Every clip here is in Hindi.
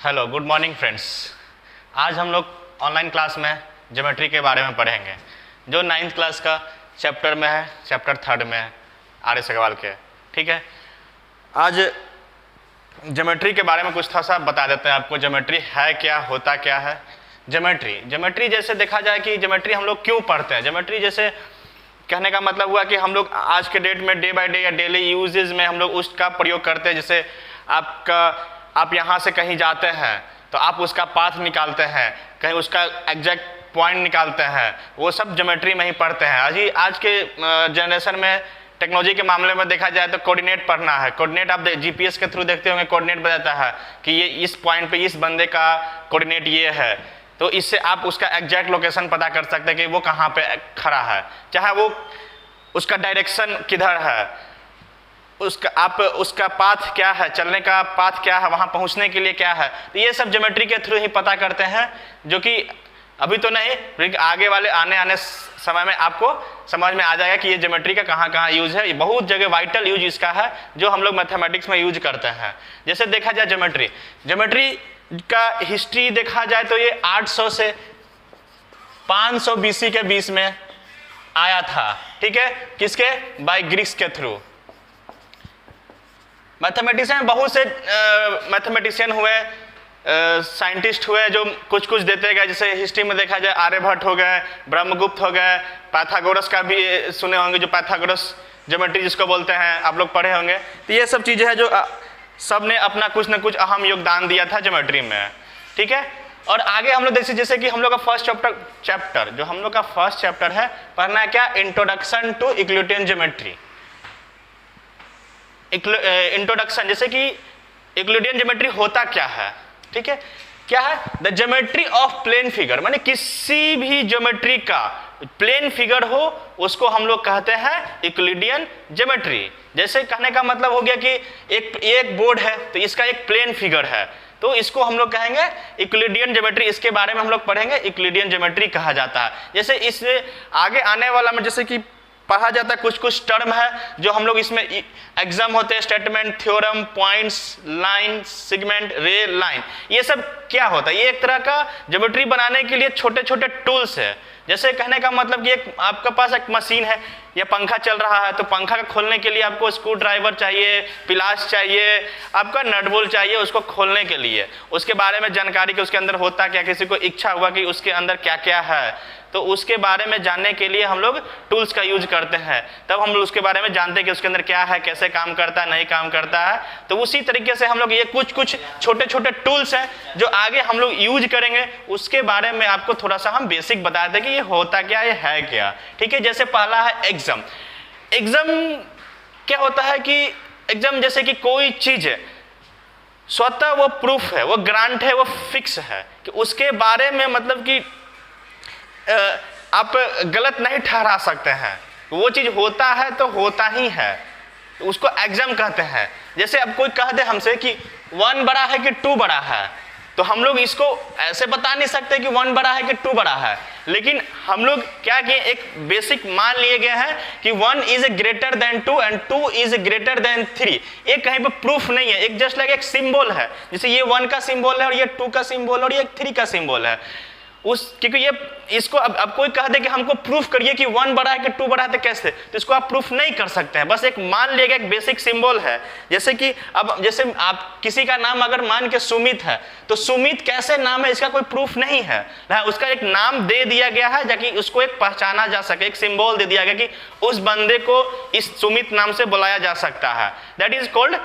Hello, good morning friends. आज हम लोग ऑनलाइन क्लास में ज्योमेट्री के बारे में पढ़ेंगे जो 9th क्लास का चैप्टर में है, चैप्टर 3 में है आर एस अग्रवाल के। ठीक है, आज ज्योमेट्री के बारे में कुछ थोड़ा सा बता देते हैं आपको। ज्योमेट्री है क्या, होता क्या है ज्योमेट्री जैसे देखा जाए कि ज्योमेट्री हम लोग क्यों पढ़ते हैं। ज्योमेट्री जैसे कहने का मतलब हुआ कि हम लोग आज के डेट में डे बाय डे या डेली यूजेज में हम लोग उसका प्रयोग करते हैं। जैसे आप यहाँ से कहीं जाते हैं तो आप उसका पाथ निकालते हैं, कहीं उसका एग्जैक्ट पॉइंट निकालते हैं, वो सब ज्योमेट्री में ही पढ़ते हैं। आज के जनरेशन में टेक्नोलॉजी के मामले में देखा जाए तो कोऑर्डिनेट पढ़ना है। कोऑर्डिनेट आप जीपीएस के थ्रू देखते होंगे, कोऑर्डिनेट बताता है कि ये इस पॉइंट पे इस बंदे का कोऑर्डिनेट ये है, तो इससे आप उसका एग्जैक्ट लोकेशन पता कर सकते हैं कि वो कहाँ पे खड़ा है, चाहे वो उसका डायरेक्शन किधर है, उसका पाथ क्या है, चलने का पाथ क्या है, वहाँ पहुँचने के लिए क्या है। तो ये सब ज्योमेट्री के थ्रू ही पता करते हैं, जो कि अभी तो नहीं, लेकिन आगे वाले आने समय में आपको समझ में आ जाएगा कि ये ज्योमेट्री का कहाँ कहाँ यूज है। बहुत जगह वाइटल यूज इसका है जो हम लोग मैथमेटिक्स में यूज करते हैं। जैसे देखा जाए ज्योमेट्री का हिस्ट्री देखा जाए तो ये 800 से 500 BC के बीच में आया था। ठीक है, किसके? बाय ग्रीक्स के थ्रू। मैथमेटिशियन बहुत से मैथमेटिशियन हुए, साइंटिस्ट हुए जो कुछ देते गए। जैसे हिस्ट्री में देखा जाए आर्यभट्ट हो गए, ब्रह्मगुप्त हो गए, पाइथागोरस का भी सुने होंगे, जो पाइथागोरस ज्योमेट्री जिसको बोलते हैं, आप लोग पढ़े होंगे। तो ये सब चीज़ें हैं जो सब ने अपना कुछ न कुछ अहम योगदान दिया था ज्योमेट्री में। ठीक है, और आगे हम लोग जैसे कि हम लोग का फर्स्ट चैप्टर जो हम लोग का फर्स्ट चैप्टर है, पढ़ना है क्या? Introduction to Euclidean geometry. Introduction, जैसे कि यूक्लिडियन ज्योमेट्री होता क्या है। ठीक है, क्या है? The geometry of plane figure, माने किसी भी ज्योमेट्री का प्लेन फिगर हो उसको हम लोग कहते हैं यूक्लिडियन ज्योमेट्री। जैसे कहने का मतलब हो गया कि एक बोर्ड है तो इसका एक प्लेन फिगर है, तो इसको हम लोग कहेंगे यूक्लिडियन ज्योमेट्री। इसके बारे में हम लोग पढ़ेंगे, यूक्लिडियन ज्योमेट्री कहा जाता है। जैसे इससे आगे आने वाला में जैसे कि पढ़ा जाता है, कुछ टर्म है जो हम लोग इसमें एग्जाम होते हैं, statement, theorem, points, line, segment, रे, लाइन। ये सब क्या होता है? ये एक तरह का ज्योमेट्री बनाने के लिए छोटे छोटे टूल्स है। जैसे कहने का मतलब कि एक आपके पास एक मशीन है या पंखा चल रहा है, तो पंखा का खोलने के लिए आपको स्क्रू ड्राइवर चाहिए, पिलास चाहिए, आपका नट बोल्ट चाहिए उसको खोलने के लिए। उसके बारे में जानकारी कि उसके अंदर होता क्या, किसी को इच्छा हुआ कि उसके अंदर क्या क्या है, तो उसके बारे में जानने के लिए हम लोग टूल्स का यूज करते हैं। तब हम लोग उसके बारे में जानते हैं कि उसके अंदर क्या है, कैसे काम करता है, नहीं काम करता है। तो उसी तरीके से हम लोग ये कुछ छोटे छोटे टूल्स हैं जो आगे हम लोग यूज करेंगे। उसके बारे में आपको थोड़ा सा हम बेसिक बता दें कि ये होता क्या, ये है क्या। ठीक है, जैसे पहला है एग्जाम। एग्जाम क्या होता है कि एग्जाम जैसे कि कोई चीज है स्वतः वो प्रूफ है, वो ग्रांट है, वो फिक्स है कि उसके बारे में मतलब कि आप गलत नहीं ठहरा सकते हैं। वो चीज होता है तो होता ही है, तो उसको एग्जाम कहते हैं। जैसे अब कोई कह दे हमसे कि 1 बड़ा है कि 2 बड़ा है, तो हम लोग इसको ऐसे बता नहीं सकते कि 1 बड़ा है कि 2 बड़ा है, लेकिन हम लोग क्या किए, एक बेसिक मान लिए गए हैं कि 1 is greater than 2 and 2 is greater than 3। एक कहीं पे प्रूफ नहीं है, एक जस्ट लाइक एक सिंबल है। जैसे ये 1 का सिंबल है और ये 2 का सिंबल है और ये 3 का सिंबल है। क्योंकि ये इसको अब कोई कह दे कि हमको प्रूफ करिए कि 1 बड़ा है कि 2 बड़ा है, तो कैसे? तो इसको आप प्रूफ नहीं कर सकते हैं, बस एक मान लिया गया एक बेसिक सिंबल है। जैसे कि अब जैसे आप किसी का नाम अगर मान के सुमित है, तो सुमित कैसे नाम है इसका कोई प्रूफ नहीं है, उसका एक नाम दे दिया गया है ताकि उसको एक पहचाना जा सके, एक सिंबल दे दिया गया कि उस बंदे को इस सुमित नाम से बुलाया जा सकता है। That is called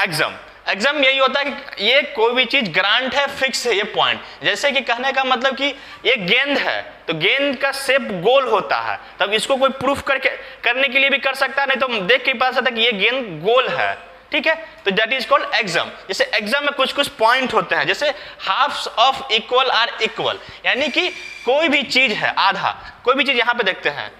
exam. Exam यही होता है कि ये कोई भी चीज ग्रांट है, फिक्स है, ये पॉइंट। जैसे कि कहने का मतलब कि ये गेंद है तो गेंद का शेप गोल होता है, तब इसको कोई प्रूफ करने के लिए भी कर सकता है, नहीं तो देख के पता चलता है कि ये गेंद गोल है। ठीक है, तो दैट इज कॉल्ड एग्जाम। जैसे एग्जाम में कुछ पॉइंट होते हैं, जैसे halves of equal are equal, यानी कि कोई भी चीज है आधा, कोई भी चीज यहाँ पे देखते हैं,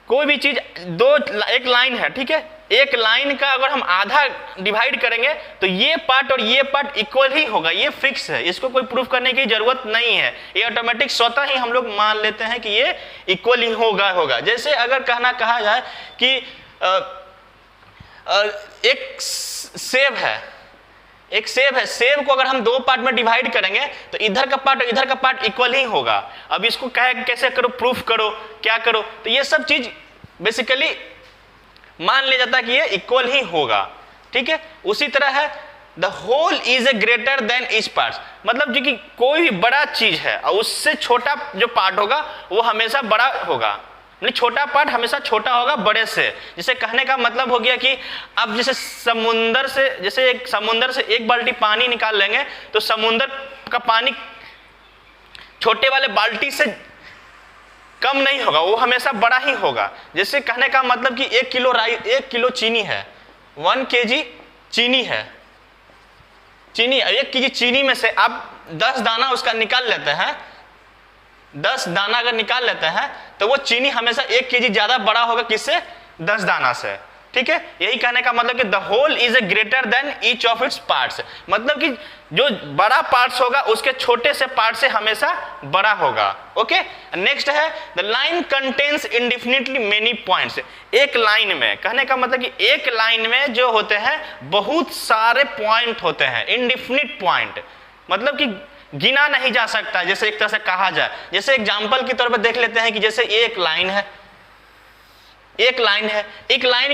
कोई भी चीज एक लाइन है। ठीक है, एक लाइन का अगर हम आधा डिवाइड करेंगे तो ये पार्ट और ये पार्ट इक्वल ही होगा, ये फिक्स है, इसको कोई प्रूफ करने की जरूरत नहीं है, ये ऑटोमेटिक स्वतः ही हम लोग मान लेते हैं कि ये इक्वल ही होगा। जैसे अगर कहा जाए कि एक सेब है, एक सेब है, सेब को अगर हम दो पार्ट में डिवाइड करेंगे तो इधर का पार्ट और इधर का पार्ट इक्वल ही होगा। अब इसको कैसे करो, प्रूफ करो, क्या करो, तो ये सब चीज बेसिकली मान लिया जाता है कि ये इक्वल ही होगा, ठीक है। उसी तरह है the whole is a greater than each part, मतलब जो कि कोई भी बड़ा चीज है और उससे छोटा जो पार्ट होगा वो हमेशा बड़ा होगा, छोटा पार्ट हमेशा छोटा होगा बड़े से। जिसे कहने का मतलब हो गया कि अब जैसे समुंदर से एक बाल्टी पानी निकाल लेंगे तो समुंदर का पानी छोटे वाले बाल्टी से कम नहीं होगा, वो हमेशा बड़ा ही होगा। जैसे कहने का मतलब कि 1 किलो चीनी है, 1 kg चीनी है, चीनी 1 kg चीनी में से आप 10 दाना उसका निकाल लेते हैं, 10 दाना अगर निकाल लेते हैं तो वो चीनी हमेशा 1 kg ज्यादा बड़ा होगा किससे, 10 दाना से, ठीक है। यही कहने का मतलब कि the whole is a greater than each of its parts, मतलब कि जो बड़ा पार्ट्स होगा उसके छोटे से पार्ट से हमेशा बड़ा होगा। ओके, नेक्स्ट है the line contains indefinitely many points. एक लाइन में, कहने का मतलब कि एक लाइन में जो होते हैं बहुत सारे पॉइंट होते हैं, इंडिफिनिट पॉइंट, मतलब कि गिना नहीं जा सकता। जैसे एक तरह से कहा जाए, जैसे एग्जाम्पल के तौर पर देख लेते हैं कि जैसे एक लाइन है, एक लाइन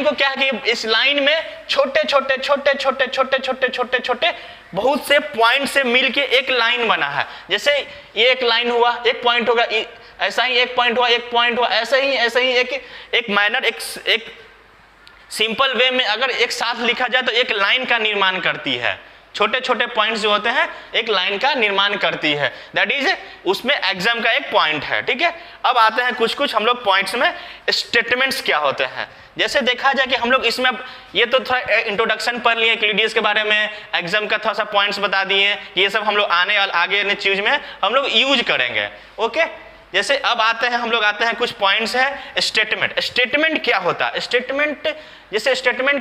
को क्या है कि इस लाइन में छोटे छोटे बहुत से पॉइंट से मिलके एक लाइन बना है। जैसे ये एक लाइन हुआ, एक पॉइंट होगा, ऐसा ही एक पॉइंट हुआ, एक पॉइंट हुआ, ऐसे ही एक माइनर एक सिंपल वे में अगर एक साथ लिखा जाए तो एक लाइन का निर्माण करती है। छोटे छोटे पॉइंट्स जो होते हैं एक लाइन का निर्माण करती है, दैट इज उसमें एग्जाम का एक पॉइंट है, ठीक है। अब आते हैं कुछ हम लोग पॉइंट्स में, स्टेटमेंट्स क्या होते हैं। जैसे देखा जाए कि हम लोग इसमें ये तो थोड़ा इंट्रोडक्शन पढ़ लिए यूक्लिडियस के बारे में, एग्जाम का थोड़ा सा पॉइंट्स बता दिए, ये सब हम लोग आगे चीज में हम लोग यूज करेंगे। ओके, जैसे अब आते हैं कुछ पॉइंट्स है। स्टेटमेंट क्या होता है? स्टेटमेंट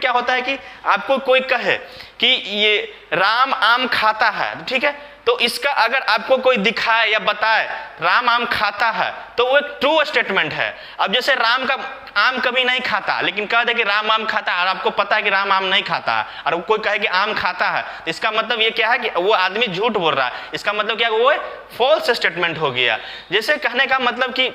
क्या होता है कि आपको कोई कहे कि ये राम आम खाता है, ठीक है, तो इसका अगर आपको कोई दिखाए या बताए राम आम खाता है तो वो एक ट्रू स्टेटमेंट है। अब जैसे राम का आम कभी नहीं खाता लेकिन कह दे कि राम आम खाता है और आपको पता है कि राम आम नहीं खाता है, और कोई कहे कि आम खाता है, तो इसका मतलब ये क्या है कि वो आदमी झूठ बोल रहा है। इसका मतलब क्या, वो फॉल्स स्टेटमेंट हो गया। जैसे कहने का मतलब कि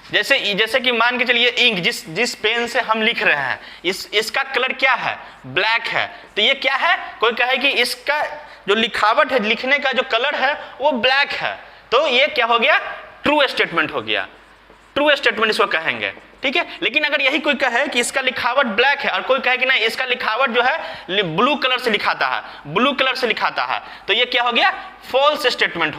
जैसे कि मान के चलिए इंक जिस पेन से हम लिख रहे हैं इसका कलर क्या है, ब्लैक है, तो ये क्या है, कोई कहे कि इसका जो लिखावट है, लिखने का जो कलर है वो ब्लैक है, तो ये क्या हो गया, ट्रू स्टेटमेंट हो गया, ट्रू स्टेटमेंट इसको कहेंगे, ठीक है। लेकिन अगर यही कोई कहे कि इसका लिखावट ब्लैक है और कोई कहे कि नहीं इसका लिखावट जो है ब्लू कलर से लिखाता है, तो ये क्या हो गया, फॉल्स स्टेटमेंट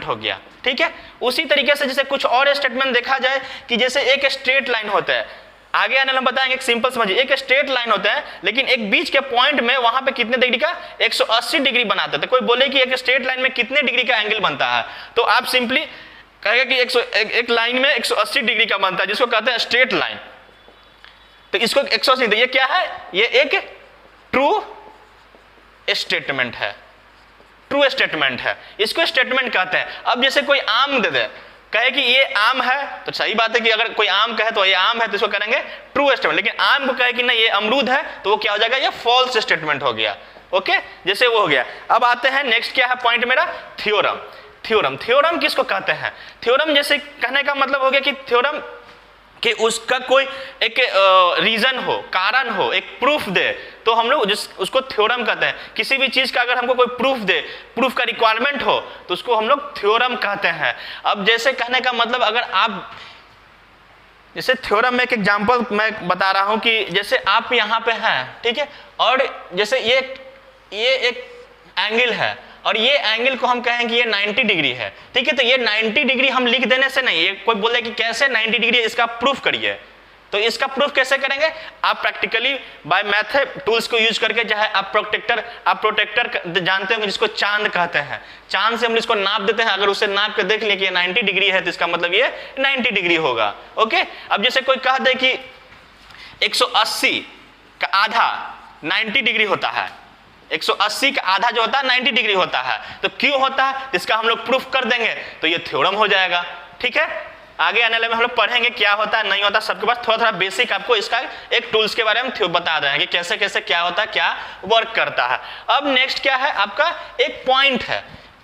हो गया, ठीक है। उसी तरीके से जैसे कुछ और स्टेटमेंट देखा जाए कि जैसे एक स्ट्रेट लाइन होता है, आगे आने हम बताएंगे, एक सिंपल समझिए, एक स्ट्रेट लाइन होता है लेकिन एक बीच के पॉइंट में वहां पे कितने डिग्री का, 180 डिग्री बनाते हैं। कोई बोले कि एक स्ट्रेट लाइन में कितने डिग्री का एंगल बनता है, तो आप सिंपली कहेगा कि एक लाइन में 180 डिग्री का बनता है, जिसको कहते हैं स्ट्रेट लाइन, तो इसको 180, ये क्या है, ये एक ट्रू स्टेटमेंट है, इसको स्टेटमेंट कहते हैं। अब जैसे कोई आम दे दे, कहे कि ये आम है, तो सही बात है कि अगर कोई आम कहे तो ये आम है तो इसको करेंगे ट्रू स्टेटमेंट, लेकिन आम को कहे कि नहीं ये अमरूद है तो वो क्या हो जाएगा, ये फॉल्स स्टेटमेंट हो गया। ओके, जैसे वो हो गया। अब आते हैं नेक्स्ट, क्या है पॉइंट मेरा, थ्योरम किसको कहते हैं? थ्योरम जैसे कहने का मतलब हो गया कि थ्योरम कि उसका कोई एक रीजन हो, कारण हो, एक प्रूफ दे, तो हम लोग उसको थ्योरम कहते हैं। किसी भी चीज का अगर हमको कोई प्रूफ दे, प्रूफ का रिक्वायरमेंट हो, तो उसको हम लोग थ्योरम कहते हैं। अब जैसे कहने का मतलब, अगर आप जैसे थ्योरम में एक एग्जांपल मैं बता रहा हूं कि जैसे आप यहाँ पे हैं, ठीक है, और जैसे ये एक एंगल है और ये एंगल को हम कहें कि ये 90 डिग्री है, ठीक है, तो ये 90 डिग्री हम लिख देने से नहीं, ये कोई बोले कि कैसे 90 डिग्री, इसका प्रूफ करिए, तो इसका प्रूफ कैसे करेंगे, आप प्रैक्टिकली बाय मैथड टूल्स को यूज करके, चाहे आप प्रोटेक्टर जानते होंगे जिसको चांद कहते हैं, चांद से हम इसको नाप देते हैं, अगर उसे नाप के देख लिया कि 90 डिग्री है तो इसका मतलब ये 90 डिग्री होगा। ओके, अब जैसे कोई कह दे कि 180 का आधा 90 डिग्री होता है, 180 का आधा जो होता है 90 डिग्री होता है, तो क्यों होता है, इसका हम लोग प्रूफ कर देंगे, तो ये थ्योरम हो जाएगा, ठीक है। आगे आने वाले में हम लोग पढ़ेंगे क्या होता है नहीं होता, सबके पास थोड़ा थोड़ा बेसिक आपको इसका एक टूल्स के बारे में बता रहे हैं कि कैसे कैसे क्या होता है, क्या वर्क करता है। अब नेक्स्ट क्या है आपका एक पॉइंट है।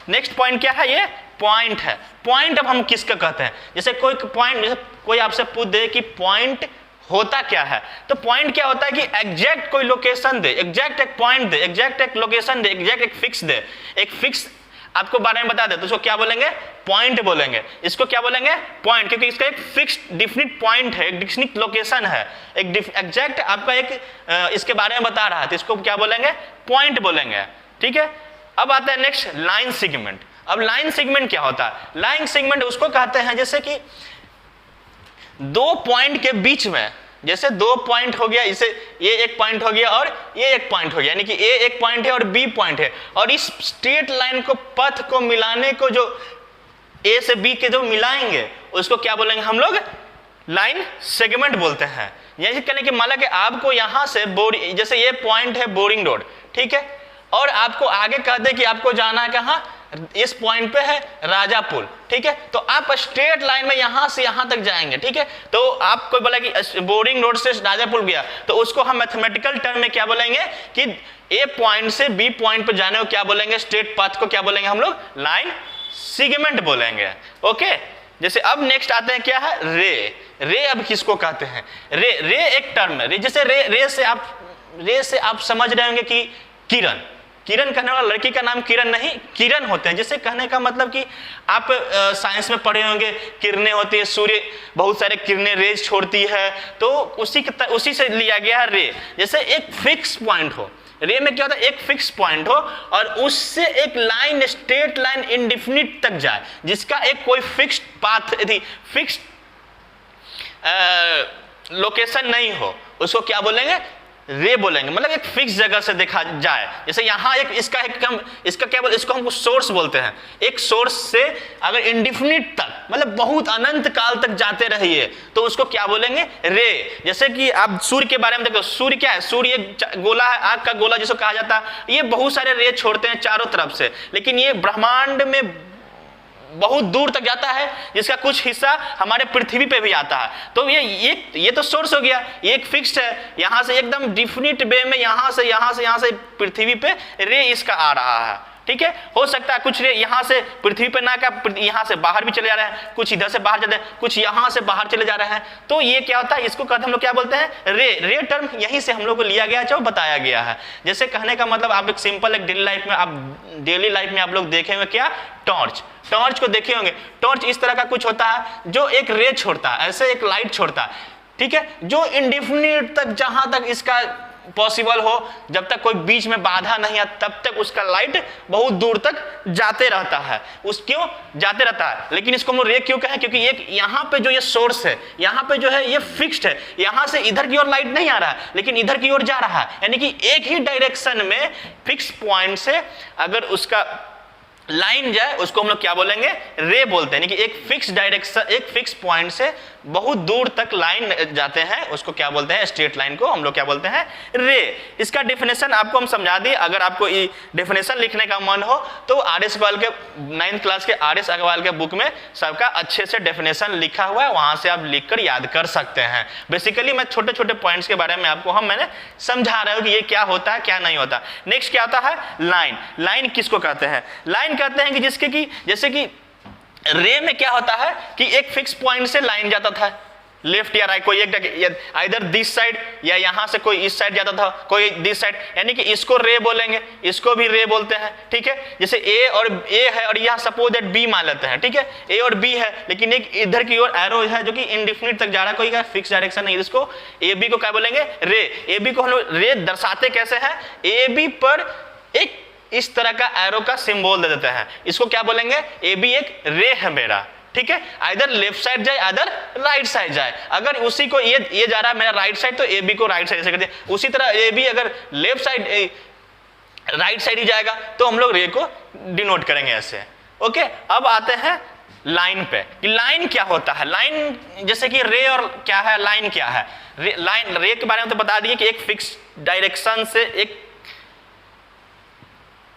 नेक्स्ट पॉइंट क्या है, ये पॉइंट है। पॉइंट अब हम किसका कहते हैं, जैसे कोई पॉइंट, जैसे कोई आपसे पूछ दे कि पॉइंट होता क्या है, तो पॉइंट क्या होता है कि एग्जैक्ट कोई लोकेशन दे, एग्जैक्ट एक पॉइंट दे, एग्जैक्ट एक लोकेशन दे, एग्जैक्ट एक फिक्स दे, एक फिक्स आपको बारे में बता दे, तो उसको क्या बोलेंगे, पॉइंट बोलेंगे। इसको क्या बोलेंगे, पॉइंट, क्योंकि इसका एक फिक्स्ड डिफिनिट पॉइंट है, एक डिफिनिट लोकेशन है, एक एग्जैक्ट आपका एक इसके बारे में बता रहा है, तो इसको क्या बोलेंगे, पॉइंट बोलेंगे। ठीक है, अब आता है नेक्स्ट लाइन सेगमेंट। अब लाइन सेगमेंट क्या होता है, लाइन सेगमेंट उसको कहते हैं जैसे कि दो पॉइंट के बीच में, जैसे दो पॉइंट हो गया, इसे ये एक पॉइंट हो गया और ये एक पॉइंट हो गया, यानी कि ए एक पॉइंट है और बी पॉइंट है, और इस स्ट्रेट लाइन को, पथ को मिलाने को, जो ए से बी के जो मिलाएंगे उसको क्या बोलेंगे हम लोग, लाइन सेगमेंट बोलते हैं। यही कहने की माला कि आपको यहां से जैसे ये पॉइंट है बोरिंग रोड, ठीक है, और आपको आगे कह दे कि आपको जाना है कहां, इस पॉइंट पे है राजापुर, ठीक है, तो आप स्ट्रेट लाइन में यहां से यहां तक जाएंगे। ठीक है, तो आपको बोला कि बोरिंग रोड से राजापुर गया, तो उसको हम मैथमेटिकल टर्म में क्या बोलेंगे कि ए पॉइंट से बी पॉइंट पे जाने को क्या बोलेंगे, स्ट्रेट पाथ को क्या बोलेंगे हम लोग, लाइन सेगमेंट बोलेंगे। ओके, जैसे अब नेक्स्ट आते हैं क्या है, रे। रे अब किसको कहते हैं, रे एक टर्म है, रे जैसे रे से आप समझ रहे होंगे कि किरण, किरण कहने वाला लड़की का नाम किरण नहीं, किरण होते हैं। जैसे कहने का मतलब कि आप साइंस में पढ़े होंगे, किरणें होती है, सूर्य बहुत सारे किरणें रेज छोड़ती है, तो उसी से लिया गया है रे। जैसे एक फिक्स पॉइंट हो, रे में क्या होता है, एक फिक्स पॉइंट हो और उससे एक लाइन, स्ट्रेट लाइन इंडिफिनिट तक जाए, जिसका एक कोई फिक्स्ड पाथ, फिक्स्ड लोकेशन नहीं हो, उसको क्या बोलेंगे, रे बोलेंगे। मतलब एक फिक्स जगह से देखा जाए, जैसे यहाँ एक इसका क्या बोलते, इसको हम सोर्स बोलते हैं। एक सोर्स से अगर इंडिफिनिट तक, मतलब बहुत अनंत काल तक जाते रहिए, तो उसको क्या बोलेंगे, रे। जैसे कि आप सूर्य के बारे में देखो, सूर्य क्या है, सूर्य एक गोला है, आग का गोला जिसको कहा जाता है, ये बहुत सारे रे छोड़ते हैं चारों तरफ से, लेकिन ये ब्रह्मांड में बहुत दूर तक जाता है, जिसका कुछ हिस्सा हमारे पृथ्वी पे भी आता है। तो ये तो सोर्स हो गया, ये एक फिक्स्ड है, यहां से एकदम डिफिनिट वे में यहां से पृथ्वी पे रे इसका आ रहा है। ठीक है, हो सकता है कुछ रे यहाँ से पृथ्वी पे ना का, यहाँ से बाहर भी चले जा रहे हैं, कुछ इधर से बाहर जाते हैं, कुछ यहाँ से बाहर चले जा रहे हैं, तो ये क्या होता है, इसको कहते हैं हम लोग क्या बोलते हैं, रे टर्म यहीं से हम लोग को लिया गया, जो बताया गया है। जैसे कहने का मतलब आप एक सिंपल एक डेली लाइफ में आप लोग देखे हुए क्या, टॉर्च को देखे होंगे। टॉर्च इस तरह का कुछ होता है जो एक रे छोड़ता है, ऐसे एक लाइट छोड़ता है, ठीक है, जो इंडिफिनिट तक, जहां तक इसका पॉसिबल हो, जब तक कोई बीच में बाधा नहीं है, तब तक उसका लाइट बहुत दूर तक जाते रहता है। क्यों जाते रहता है, लेकिन इसको हम लोग रे क्यों कहें, क्योंकि एक यहाँ पे जो ये सोर्स है, यहाँ पे जो है ये फिक्स्ड है, यहाँ से इधर की ओर लाइट नहीं आ रहा है, लेकिन इधर की ओर जा रहा है, यानी कि एक ही डायरेक्शन में फिक्स पॉइंट से अगर उसका लाइन जाए, उसको हम लोग क्या बोलेंगे, रे बोलते हैं। कि एक फिक्स डायरेक्शन, एक फिक्स पॉइंट से बहुत दूर तक लाइन जाते हैं, उसको क्या बोलते हैं, स्ट्रेट लाइन को हम लोग क्या बोलते हैं, रे। इसका डेफिनेशन आपको हम समझा दिए। अगर आपको डेफिनेशन लिखने का मन हो तो आर.एस. अग्रवाल के 9th क्लास के आर.एस. अग्रवाल के बुक में सबका अच्छे से डेफिनेशन लिखा हुआ है, वहां से आप लिखकर याद कर सकते हैं। बेसिकली मैं छोटे छोटे पॉइंट्स के बारे में आपको मैंने समझा रहा हूं कि ये क्या होता है, क्या नहीं होता। नेक्स्ट क्या होता है, लाइन। लाइन किसको कहते हैं, लाइन कहते हैं कि जिसके कि जैसे कि रे में क्या होता है कि एक फिक्स पॉइंट से लाइन जाता था, लेफ्ट या राइट, कोई एक इधर दिस साइड या यहां से कोई इस साइड जाता था, कोई दिस साइड, यानी कि इसको रे बोलेंगे, इसको भी रे बोलते हैं। ठीक है, जैसे ए है और यहां सपोज दैट बी मान लेते हैं, ठीक है, ए और बी है, लेकिन एक इधर की ओर एरो है जो कि इंडिफिनिट तक जा रहा है, कोई का फिक्स डायरेक्शन नहीं, इसको ए बी को क्या बोलेंगे, रे। ए बी को हम लोग रे दर्शाते कैसे हैं, ए बी पर एक इस तरह का एरो का सिंबल दे देते हैं, इसको क्या बोलेंगे, ए बी एक रे है मेरा। ठीक है, इधर लेफ्ट साइड जाए, इधर राइट साइड जाए, अगर उसी को ये जा रहा है मेरा राइट साइड, तो ए बी को राइट साइड ऐसे करते हैं। उसी तरह ए बी अगर लेफ्ट साइड राइट साइड ही जाएगा, तो हम लोग रे को डिनोट करेंगे ऐसे। ओके, अब आते हैं लाइन पे। लाइन क्या होता है, लाइन जैसे कि रे और क्या है, लाइन क्या है। लाइन, रे के बारे में तो बता दिए कि एक फिक्स डायरेक्शन से एक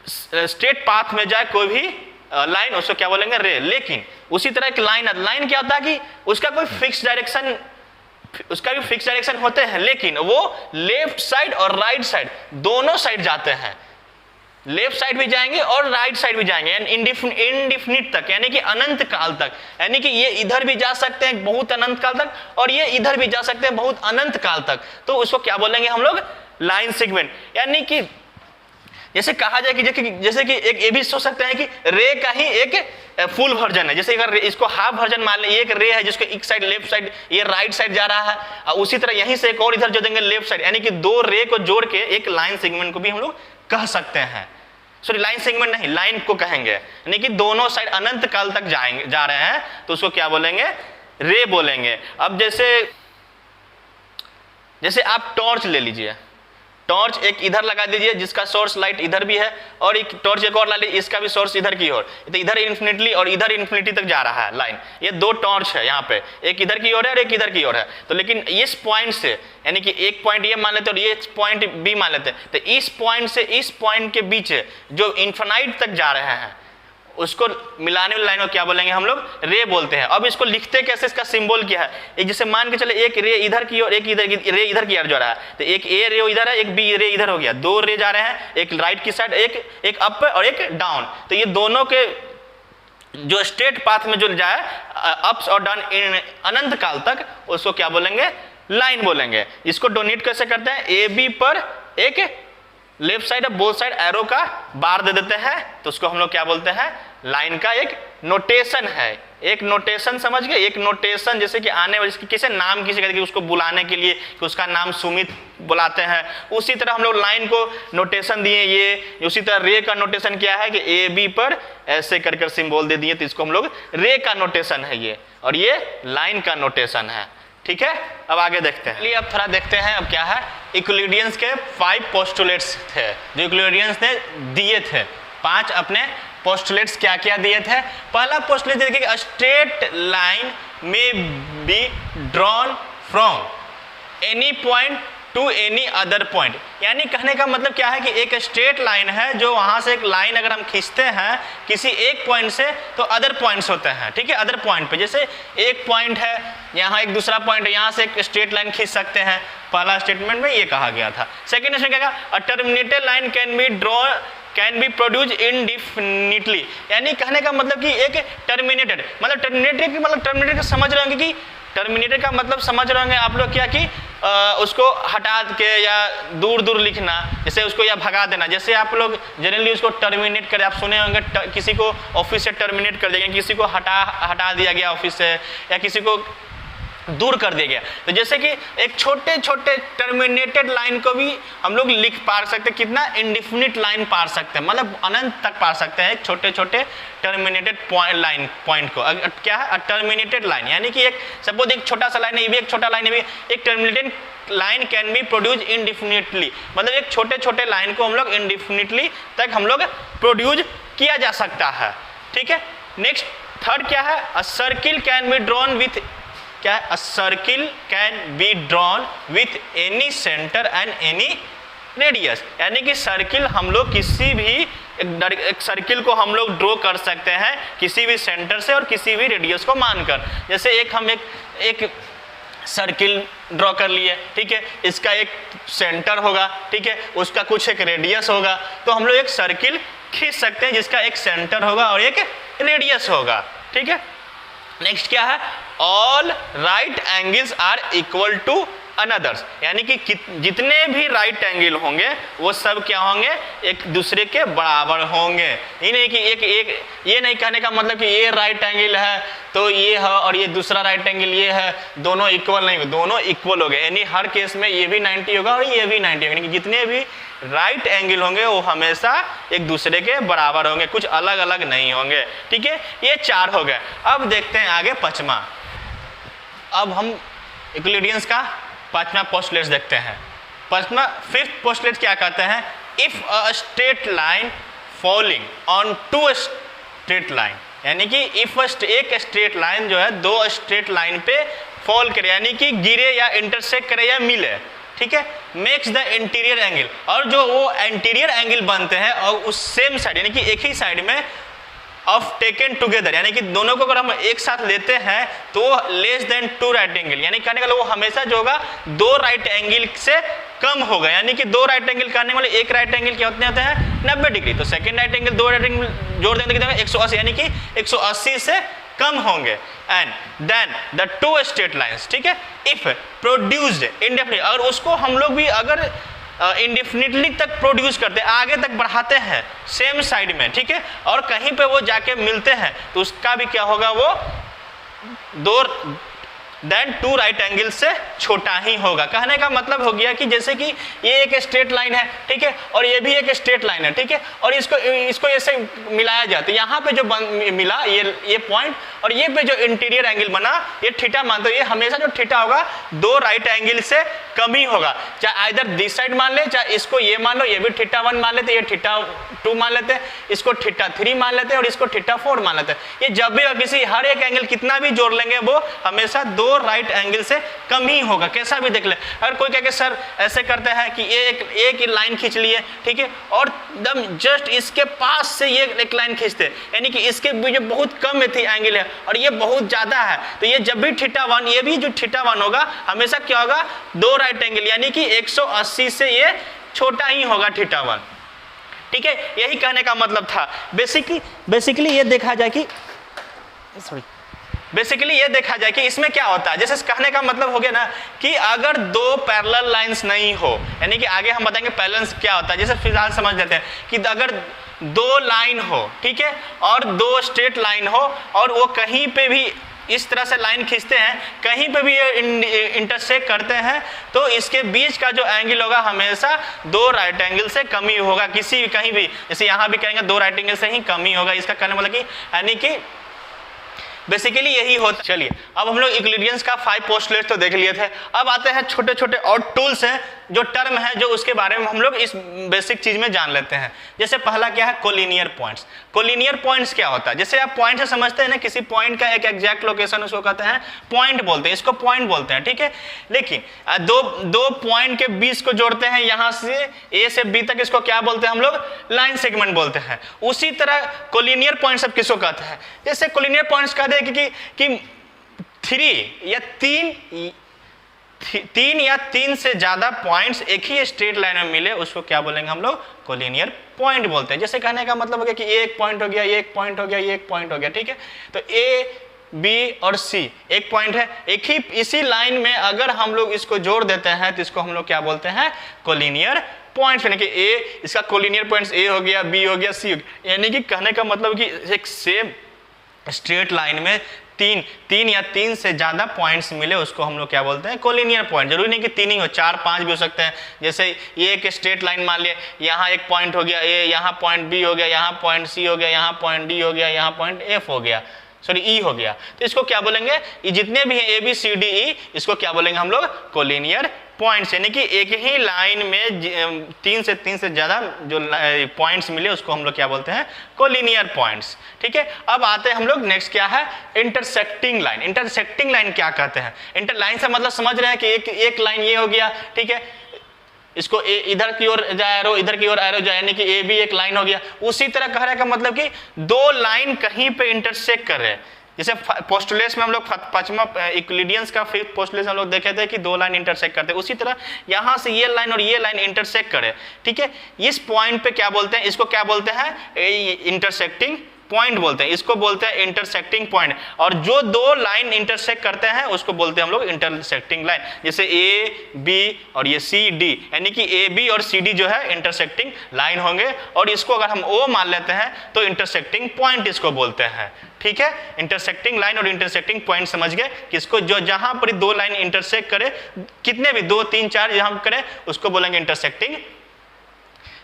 स्ट्रेट पाथ में जाए कोई भी लाइन, उसको क्या बोलेंगे, रे। लेकिन उसी तरह एक लाइन क्या होता है कि उसका कोई फिक्स डायरेक्शन, उसका भी फिक्स डायरेक्शन होते हैं, लेकिन वो लेफ्ट साइड और राइट साइड दोनों साइड जाते हैं, लेफ्ट साइड भी जाएंगे और राइट साइड भी जाएंगे इनडिफिनिट तक, यानी कि अनंत काल तक, यानी कि ये इधर भी जा सकते हैं बहुत अनंत काल तक और ये इधर भी जा सकते हैं बहुत अनंत काल तक। तो उसको क्या बोलेंगे हम लोग, लाइन सेगमेंट। यानी कि जैसे कहा जाए कि जैसे कि एक ये भी सोच सकते हैं कि रे का ही एक फुल वर्जन है, जैसे अगर इसको हाफ वर्जन मान लें, एक रे है जिसको एक साइड लेफ्ट साइड ये राइट साइड जा रहा है, और उसी तरह यहीं से एक और इधर जो देंगे लेफ्ट साइड, यानी कि दो रे को जोड़ के एक लाइन सेगमेंट को भी हम लोग कह सकते हैं। सॉरी लाइन सेगमेंट नहीं, लाइन को कहेंगे, यानी कि दोनों साइड अनंत काल तक जा रहे हैं तो उसको क्या बोलेंगे, रे बोलेंगे। अब जैसे आप टॉर्च ले लीजिए, टॉर्च एक इधर लगा दीजिए जिसका सोर्स लाइट इधर भी है, और एक टॉर्च एक और ला लीजिए इसका भी सोर्स इधर की ओर, तो इधर इन्फिनिटली और इधर इन्फिनिटी तक जा रहा है लाइन। ये दो टॉर्च है यहाँ पे, एक इधर की ओर है और एक इधर की ओर है। तो लेकिन इस पॉइंट से, यानी कि एक पॉइंट ये मान लेते हैं और ये पॉइंट बी मान लेते हैं, तो इस पॉइंट से इस पॉइंट के बीच जो इन्फिनाइट तक जा रहे हैं उसको मिलाने वाली लाइन को क्या बोलेंगे हम लोग, रे बोलते हैं। अब इसको लिखते कैसे, इसका सिंबल क्या है, एक जैसे मान के चले एक रे इधर की और एक इधर रे इधर की ओर जा रहा है, तो एक ए रे इधर है, एक बी रे इधर हो गया, दो रे जा रहे हैं, एक राइट की साइड एक अप और एक डाउन। तो ये दोनों के जो स्ट्रेट पाथ में जो जाए अप्स और डाउन इन अनंत काल तक, उसको क्या बोलेंगे, लाइन बोलेंगे। इसको डोनेट कैसे करते हैं, ए बी पर एक लेफ्ट साइड और बोथ साइड एरो का बार दे देते हैं, तो उसको हम लोग क्या बोलते हैं, लाइन का एक नोटेशन है। एक नोटेशन समझ गए, एक नोटेशन जैसे कि आने वाले किसी नाम किसी का उसको बुलाने के लिए कि उसका नाम सुमित बुलाते हैं, उसी तरह हम लोग लाइन को नोटेशन दिए। ये उसी तरह रे का नोटेशन क्या है कि ए बी पर ऐसे कर सिंबल दे दिए, तो इसको हम लोग रे का नोटेशन है ये, और ये लाइन का नोटेशन है। ठीक है, अब आगे देखते हैं। चलिए अब थोड़ा देखते हैं अब क्या है, यूक्लिडियंस के 5 पोस्टुलेट्स थे जो यूक्लिडियंस ने दिए थे। 5 अपने पोस्टुलेट्स क्या क्या दिए थे। पहला पोस्टुलेट देखिए, अ स्ट्रेट लाइन में be drawn from any point two any other point. यानी कहने का मतलब क्या है कि एक स्ट्रेट लाइन है, जो वहां से एक लाइन अगर हम खींचते हैं किसी एक पॉइंट से, तो अदर पॉइंट्स होते हैं। ठीक है, अदर पॉइंट पे जैसे एक पॉइंट है, यहाँ एक दूसरा पॉइंट है, यहाँ से एक स्ट्रेट लाइन खींच सकते हैं। पहला स्टेटमेंट में ये कहा गया था। सेकेंड स्टेटमेंट क्या कहा, a terminated line can be produce indefinitely. यानी कहने का मतलब कि एक टर्मिनेटेड टर्मिनेटेड समझ रहे होंगे कि टर्मिनेटेड का मतलब समझ रहे होंगे आप लोग क्या कि उसको हटा के या दूर लिखना, जैसे उसको या भगा देना। जैसे आप लोग जनरली उसको टर्मिनेट करें, आप सुने होंगे किसी को ऑफिस से टर्मिनेट कर देंगे, किसी को हटा दिया गया ऑफिस से, या किसी को दूर कर दिया गया। तो जैसे कि एक छोटे छोटे टर्मिनेटेड लाइन को भी हम लोग लिख पा सकते हैं, कितना इनडिफिनिट लाइन पा सकते हैं, मतलब अनंत तक पा सकते हैं छोटे छोटे टर्मिनेटेड पॉइंट को। क्या है, टर्मिनेटेड लाइन, यानी कि एक सपोज एक छोटा सा लाइन है, ये भी एक छोटा लाइन है, भी एक terminated line can be produce indefinitely, मतलब एक छोटे छोटे लाइन को हम लोग इनडिफिनिटली तक हम लोग प्रोड्यूस किया जा सकता है। ठीक है, नेक्स्ट थर्ड क्या है, अ circle can be drawn with, क्या है, अ circle can be drawn with any centre and any radius. यानी कि सर्किल हम लोग किसी भी एक सर्किल को हम लोग ड्रॉ कर सकते हैं किसी भी सेंटर से और किसी भी रेडियस को मानकर। जैसे हम एक सर्किल ड्रॉ कर लिए, ठीक है, इसका एक सेंटर होगा, ठीक है, उसका कुछ एक रेडियस होगा, तो हम लोग एक सर्किल खींच सकते हैं जिसका एक सेंटर होगा और एक रेडियस होगा। ठीक है, नेक्स्ट क्या है, all right angles are equal to another's. यानी कि जितने भी राइट एंगल होंगे वो सब क्या होंगे, एक दूसरे के बराबर होंगे। ये नहीं कि एक ये नहीं कहने का मतलब कि ये राइट एंगल है तो ये है और ये दूसरा राइट एंगल ये है, दोनों इक्वल नहीं, दोनों इक्वल हो गए। यानी हर केस में ये भी 90 होगा और ये भी 90 होगा। यानी कि जितने भी राइट एंगल होंगे वो हमेशा एक दूसरे के बराबर होंगे, कुछ अलग अलग नहीं होंगे। ठीक है, ये 4 हो गए। अब देखते हैं आगे 5वां। अब हम यूक्लिडियंस का 5वां पोस्टुलेट देखते हैं। 5वां फिफ्थ पोस्टुलेट क्या कहते हैं, if a straight line falling on two straight line. यानी कि इफ एक स्ट्रेट लाइन जो है 2 स्ट्रेट लाइन पे फॉल करे, यानी कि गिरे या इंटरसेक्ट करे या मिले, ठीक है, मेक्स द इंटीरियर एंगल, और जो वो इंटीरियर एंगल बनते हैं और उस सेम साइड यानी कि एक ही साइड में ऑफ टेकन टुगेदर, यानी कि दोनों को अगर हम एक साथ लेते हैं तो लेस देन 2 राइट एंगल, यानी कहने का वो हमेशा जो होगा 2 राइट एंगल से कम होगा, यानी कि 2 राइट एंगल करने वाले एक राइट एंगल क्या होते हैं 90 डिग्री, तो second right angle 2 right angle जोड़ देंगे कितना 180, यानी कि 180 से कम होंगे। And then the 2 straight lines, ठीक है, इफ प्रोड्यूस्ड इंडेफिनिट, अगर उसको हम लोग भी अगर इंडेफिनिटली तक प्रोड्यूस करते हैं, आगे तक बढ़ाते हैं सेम साइड में, ठीक है, और कहीं पे वो जाके मिलते हैं तो उसका भी क्या होगा, वो 2 राइट एंगल से छोटा ही होगा। कहने का मतलब हो गया कि जैसे कि ये एक स्ट्रेट लाइन है, ठीक है, और ये भी एक स्ट्रेट लाइन है, ठीक है, और इसको ऐसे मिलाया जाए तो यहाँ पे जो मिला ये पॉइंट और ये पे जो इंटीरियर एंगल बना ये थीटा मानते हो, ये हमेशा जो थीटा होगा 2 राइट एंगल से कम ही होगा, चाहे इधर दिस साइड मान ले, चाहे इसको ये मान लो, ये भी थीटा 1 मान लेते, ये थीटा 2 मान लेते, इसको थीटा 3 मान लेते और इसको थीटा 4 मान लेते। ये जब भी किसी हर एक एंगल कितना भी जोड़ लेंगे वो हमेशा 2 राइट एंगल से कम ही होगा, कैसा भी देख ले। अगर कोई कहे कि सर ऐसे करते हैं कि एक लाइन खींच लिए, ठीक है, और एकदम जस्ट इसके पास से ये एक लाइन खींचते, यानी कि इसके बीच बहुत कम में थी एंगल है और ये बहुत ज्यादा है, तो ये जब भी थीटा 1, ये भी जो थीटा 1 होगा हमेशा क्या होगा 2 राइट एंगल, यानी कि 180 से ये छोटा ही होगा थीटा 1, ठीक है, यही कहने का मतलब था। बेसिकली ये देखा जाए कि ये देखा जाए कि इसमें क्या होता है, जैसे कहने का मतलब हो गया ना कि अगर 2 पैरेलल लाइंस नहीं हो, यानी कि आगे हम बताएंगे पैरेलल क्या होता है, जैसे फिलहाल समझ लेते हैं कि अगर 2 लाइन हो, ठीक है, और 2 स्ट्रेट लाइन हो और वो कहीं पे भी इस तरह से लाइन खींचते हैं, कहीं पे भी ये इंटरसेक्ट करते हैं तो इसके बीच का जो एंगल होगा हमेशा 2 राइट एंगल से कम ही होगा, किसी कहीं भी, जैसे यहाँ भी कहेंगे 2 राइट एंगल से ही कम ही होगा, इसका कहने वाला कि यानी कि बेसिकली यही होता। चलिए अब हम लोग यूक्लिडियंस का 5 पोस्टुलेट तो देख लिए थे, अब आते हैं छोटे छोटे और टूल्स हैं जो टर्म है जो उसके बारे में हम लोग इस बेसिक चीज में जान लेते हैं। जैसे पहला क्या है कोलिनियर पॉइंट्स। कोलिनियर पॉइंट्स क्या होता है, जैसे आप पॉइंट से समझते हैं ना, किसी पॉइंट का एक एग्जैक्ट लोकेशन उसको कहते हैं पॉइंट बोलते हैं, इसको पॉइंट बोलते हैं, ठीक है, लेकिन दो पॉइंट के बीच को जोड़ते हैं, यहाँ से ए से बी तक, इसको क्या बोलते हैं हम लोग लाइन सेगमेंट बोलते हैं। उसी तरह कोलिनियर पॉइंट सब किसको कहते हैं, जैसे कोलिनियर पॉइंट्स कहते हैं कि 3 या 3 से ज्यादा पॉइंट्स एक ही स्ट्रेट लाइन में मिले उसको क्या बोलेंगे हम लोग कोलिनियर पॉइंट बोलते हैं। जैसे कहने का मतलब हो गया कि ये एक पॉइंट हो गया, ये एक पॉइंट हो गया, ये एक पॉइंट हो गया, ठीक है, तो ए बी और सी एक पॉइंट है, एक ही इसी लाइन में अगर हम लोग इसको जोड़ देते हैं तो इसको हम लोग क्या बोलते हैं कोलिनियर पॉइंट्स, यानी कि ए इसका कोलिनियर पॉइंट्स ए हो गया, बी हो गया, सी हो गया, यानी कि कहने का मतलब कि एक सेम स्ट्रेट लाइन में 3 या 3 से ज्यादा पॉइंट्स मिले उसको हम लोग क्या बोलते हैं कोलिनियर पॉइंट। जरूरी नहीं कि 3 ही हो, 4, 5 भी हो सकते हैं। जैसे ये एक स्ट्रेट लाइन मान लिए, यहाँ एक पॉइंट हो गया ए, यहाँ पॉइंट बी हो गया, यहाँ पॉइंट सी हो गया, यहाँ पॉइंट डी हो गया, यहाँ पॉइंट एफ हो गया, सॉरी ई हो गया, तो इसको क्या बोलेंगे, ये जितने भी हैं A B C D E, इसको क्या बोलेंगे हम लोग कोलिनियर पॉइंट्स, यानी कि एक ही लाइन में 3 से ज्यादा जो पॉइंट्स मिले उसको हम लोग क्या बोलते हैं कोलिनियर पॉइंट्स, ठीक है। अब आते हैं हम लोग नेक्स्ट क्या है इंटरसेक्टिंग लाइन। इंटरसेक्टिंग लाइन क्या कहते हैं, इंटर लाइन से मतलब समझ रहे हैं कि एक लाइन ये हो गया, ठीक है, इसको इधर की ओर जाए एरो, इधर की ओर एरो जाए, यानी कि ए भी एक लाइन हो गया। उसी तरह कह रहे का मतलब कि 2 लाइन कहीं पे इंटरसेक्ट कर रहे हैं, जैसे पोस्टुलेट्स में हम लोग 5वां यूक्लिडियंस का 5th पोस्टुलेट हम लोग देखे थे कि 2 लाइन इंटरसेक्ट करते हैं, उसी तरह यहाँ से ये लाइन और ये लाइन इंटरसेक्ट करे, ठीक है, इस पॉइंट पे क्या बोलते हैं, इसको क्या बोलते हैं इंटरसेक्टिंग पॉइंट बोलते हैं, इसको बोलते हैं इंटरसेक्टिंग पॉइंट। और जो 2 लाइन इंटरसेक्ट करते हैं उसको बोलते हैं हम लोग इंटरसेक्टिंग लाइन, जैसे ए बी और ये सी डी, यानी कि ए बी और सी डी जो है इंटरसेक्टिंग लाइन होंगे, और इसको अगर हम ओ मान लेते हैं तो इंटरसेक्टिंग पॉइंट इसको बोलते हैं, ठीक है। इंटरसेक्टिंग लाइन और इंटरसेक्टिंग पॉइंट समझ गए, किसको जो जहां पर 2 लाइन इंटरसेक्ट करे, कितने भी 2, 3, 4 जहां करे उसको बोलेंगे इंटरसेक्टिंग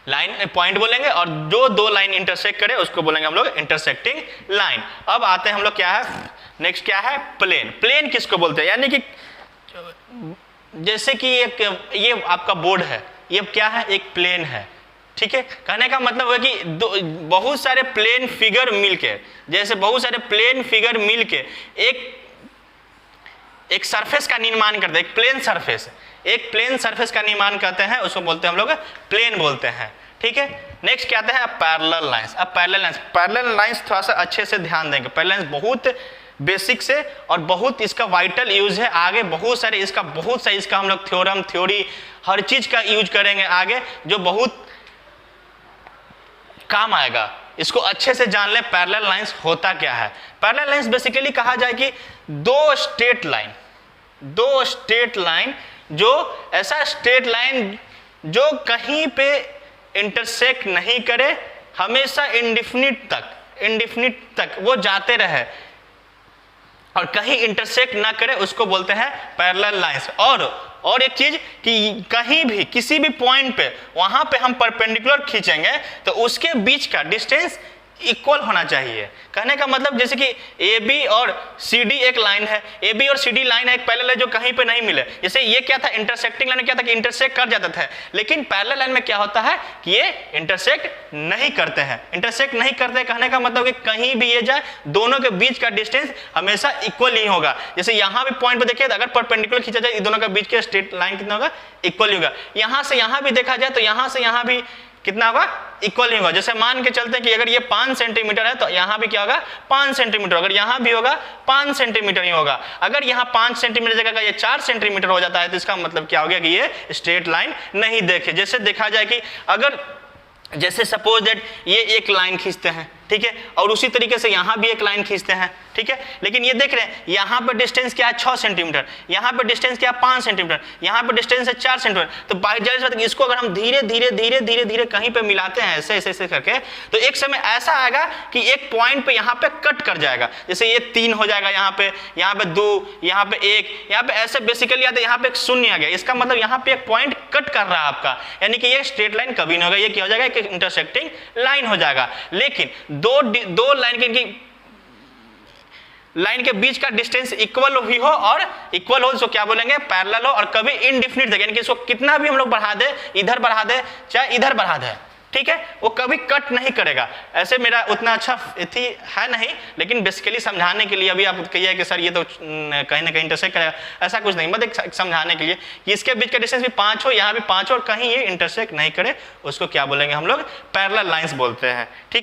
लाइन पॉइंट बोलेंगे, और जो 2 लाइन इंटरसेक्ट करे उसको बोलेंगे हम लोग इंटरसेक्टिंग लाइन। अब आते हैं हम लोग क्या है नेक्स्ट क्या है प्लेन। प्लेन किसको बोलते हैं, यानी कि जैसे कि ये आपका बोर्ड है, ये क्या है एक प्लेन है, ठीक है। कहने का मतलब है कि बहुत सारे प्लेन फिगर मिलके, जैसे बहुत सारे प्लेन फिगर मिलके एक सरफेस का निर्माण करते हैं, एक प्लेन सरफेस का निर्माण करते हैं, उसको बोलते हैं हम लोग प्लेन बोलते हैं, ठीक है। नेक्स्ट क्या आता है पैरेलल लाइंस। अब पैरेलल लाइंस थोड़ा सा अच्छे से ध्यान देंगे। पैरेलल लाइंस बहुत बेसिक से और बहुत इसका वाइटल यूज है, आगे बहुत सारे इसका हम लोग थ्योरम थ्योरी हर चीज का यूज करेंगे आगे, जो बहुत काम आएगा। इसको अच्छे से जान ले पैरेलल लाइंस होता क्या है। पैरेलल लाइंस बेसिकली कहा जाए कि दो स्ट्रेट लाइन जो ऐसा स्ट्रेट लाइन जो कहीं पे इंटरसेक्ट नहीं करे, हमेशा इंडिफिनिट तक वो जाते रहे और कहीं इंटरसेक्ट ना करे, उसको बोलते हैं पैरेलल लाइंस। और एक चीज कि कहीं भी किसी भी पॉइंट पे वहां पे हम परपेंडिकुलर खींचेंगे तो उसके बीच का डिस्टेंस इक्वल होना चाहिए। कहने का मतलब जैसे कि ए बी और सी डी एक लाइन है, ए बी और सी डी लाइन है, एक पैरेलल है जो कहीं पे नहीं मिले। जैसे ये क्या था, इंटरसेक्टिंग लाइन क्या था कि इंटरसेक्ट कर जाता था, लेकिन पैरेलल लाइन में क्या होता है कि ये इंटरसेक्ट नहीं करते हैं। कहने का मतलब कि कहीं भी ये जाए दोनों के बीच का डिस्टेंस हमेशा इक्वल ही होगा। जैसे यहाँ भी पॉइंट पे देखिए, अगर परपेंडिकुलर खींचा जाए दोनों के बीच के स्ट्रेट लाइन कितना होगा, इक्वल ही होगा। यहाँ से यहाँ भी देखा जाए तो यहाँ से यहाँ भी कितना होगा, इक्वल ही होगा। जैसे मान के चलते हैं कि अगर ये 5 सेंटीमीटर है तो यहाँ भी क्या होगा, 5 सेंटीमीटर। अगर यहाँ भी होगा 5 सेंटीमीटर ही होगा। अगर यहाँ 5 सेंटीमीटर जगह का ये 4 सेंटीमीटर हो जाता है तो इसका मतलब क्या हो गया कि ये स्ट्रेट लाइन नहीं देखे। जैसे देखा जाए कि अगर जैसे सपोज दैट ये एक लाइन खींचते हैं, ठीक है, और उसी तरीके से यहाँ भी एक लाइन खींचते हैं, ठीक है, लेकिन ये देख रहे हैं यहाँ पर डिस्टेंस क्या है 6 सेंटीमीटर, यहाँ पर डिस्टेंस क्या है 5 सेंटीमीटर, यहाँ पर डिस्टेंस है 4 सेंटीमीटर। तो बाई जाहिर सी बात है इसको अगर हम धीरे धीरे कहीं पे मिलाते हैं ऐसे करके, तो एक समय ऐसा आएगा कि एक पॉइंट पे यहाँ पे कट कर जाएगा। जैसे ये 3 हो जाएगा, यहाँ पे 2, यहाँ पे 1, यहाँ पे ऐसे बेसिकली आता है, यहाँ पे एक शून्य आ गया। इसका मतलब यहाँ पे एक पॉइंट कट कर रहा है आपका, यानी कि ये स्ट्रेट लाइन कभी नहीं होगा, ये क्या हो जाएगा, एक इंटरसेक्टिंग लाइन हो जाएगा। लेकिन दो लाइन के बीच का डिस्टेंस इक्वल भी हो और इक्वल हो तो क्या बोलेंगे, पैरेलल हो। और कभी इनडिफिनिट यानी कि इसको कितना भी हम लोग बढ़ा दे, इधर बढ़ा दे चाहे इधर बढ़ा दे, ठीक है, वो कभी कट नहीं करेगा। ऐसे मेरा उतना अच्छा थी है नहीं, लेकिन बेसिकली समझाने के लिए अभी आप कहिए कि सर ये तो कहीं ना कहीं इंटरसेक्ट करेगा, ऐसा कुछ नहीं, मतलब समझाने के लिए कि इसके बीच का डिस्टेंस भी 5 हो, यहाँ भी 5 हो और कहीं ये इंटरसेक्ट नहीं करे, उसको क्या बोलेंगे हम लोग, पैरेलल लाइंस बोलते हैं, ठीक।